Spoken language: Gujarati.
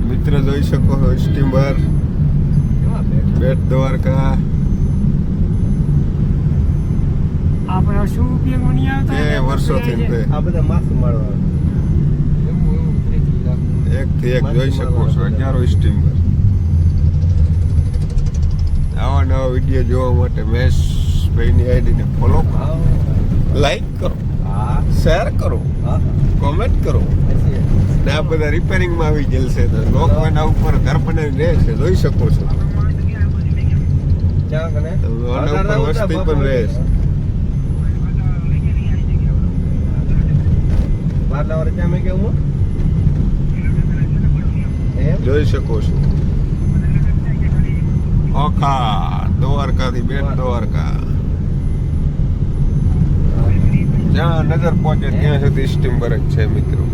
મિત્ર જોઈ શકો છો સ્ટીમર બેટ દ્વારકા આપણે શું ઉપયોગમાં નહીં આવતા કે વર્ષોથી તે આ બધા માથું મારવા એકથી એક જોઈ શકો છો હજારો સ્ટીમર. આવા નવા વિડીયો જોવા માટે મહેશભાઈની આઈડીને ફોલો કરો, લાઈક કરો, હા શેર કરો, હા કોમેન્ટ કરો. ને આ બધા રિપેરિંગમાં આવી ગયેલ છે તો લોકો એના ઉપર ઘર બનાવી રહે છે, જોઈ શકો છો. ક્યાં કને આના ઉપર વસ્તી પણ રહે છે. બારના વર્ષ ક્યાં મેં કેવું એમ જોઈ શકો છો. ઓખા દ્વારકાથી બેટ દ્વારકા જ્યાં નજર પહોંચે ત્યાં સુધી સ્ટીમર જ છે મિત્રો.